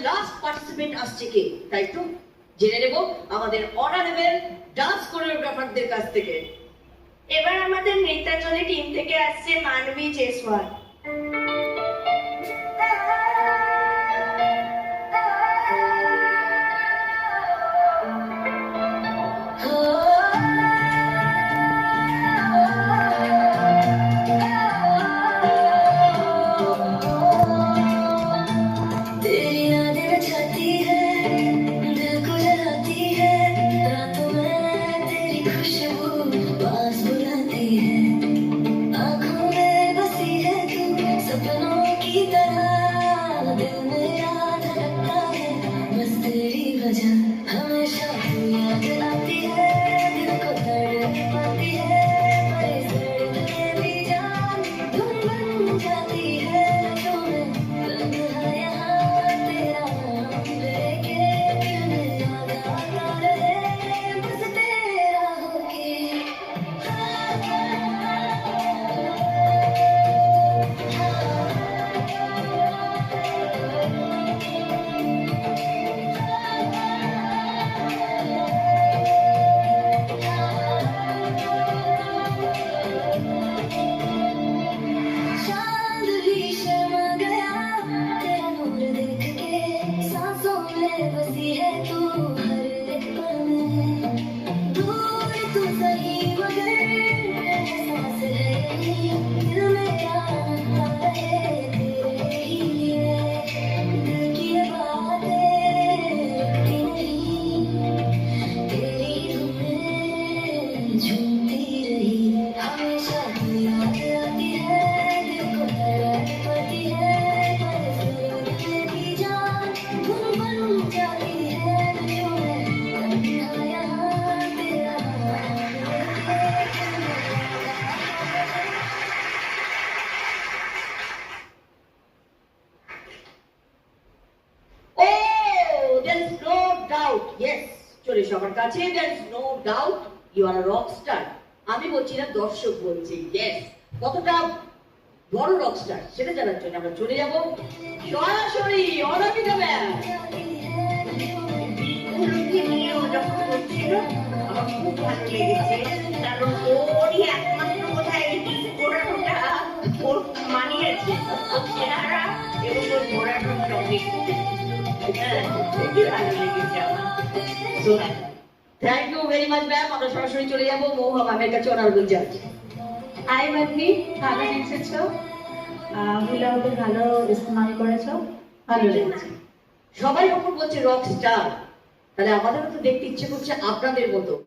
Last participant আসছে কে, তাই তো জেনে নেব আমাদের অনারেবল ডান্স কোরিওগ্রাফারদের কাছ থেকে। এবার আমাদের নৃত্যাঞ্জলি টিম থেকে আসছে মানবী জেসওয়াল। हमेशा याद आती है, दिल को तड़पाती है, पर भी जान धुन बन जाती है। नशों में तन्हा यहाँ तेरा नाम लेके दिल में याद आता रहे, बस तेरा होके। चांद भी शर्मा गया तेरा नूर देख के, सांसों में बसी है तू हर एक पल में। दूर तू सही मगर एहसास है यही, दिल में जानता रहे तेरे ही लिए। दिल की ये बातें रुकती नहीं, तेरी धुन झूमती रही। हमेशा तू याद आती है, दिल को तड़पाती है, पर फिर भी जान धुन बन जाती है। नशों में तन्हा यहाँ तेरा नाम लेके। Oh, there is no doubt. Yes, চলে সবার কাছে, there is no doubt you are a rock star. আমি বলছি না, দর্শক বলছি। Yes, কতটা বড় রক স্টার সেটা জানার জন্য আমরা চলে যাব সরাসরি অনামিকা ম্যাম। উপলব্ধি নিয়ে ও যখন করছিল আমার খুব ভালো লেগেছে, কারণ ওরই একমাত্র বোধহয় এই ঘোরানোটা ওর মানিয়েছে, ওর চেহারা এবং ওর ঘোরানোর সঙ্গে। খুবই ভালো লেগেছে আমার। Thank you very much ma'am. আমরা সরাসরি চলে যাব মহুয়া ম্যামের কাছে, অনারেবল জাজ। হাই মানবী, ভালো এসেছো, হুলাহুপে ভালো ইস্তেমাল করেছো, ভালো লেগেছে। সবাই যখন বলছে রক স্টার, তাহলে আমাদেরও তো দেখতে ইচ্ছে করছে আপনাদের মতো।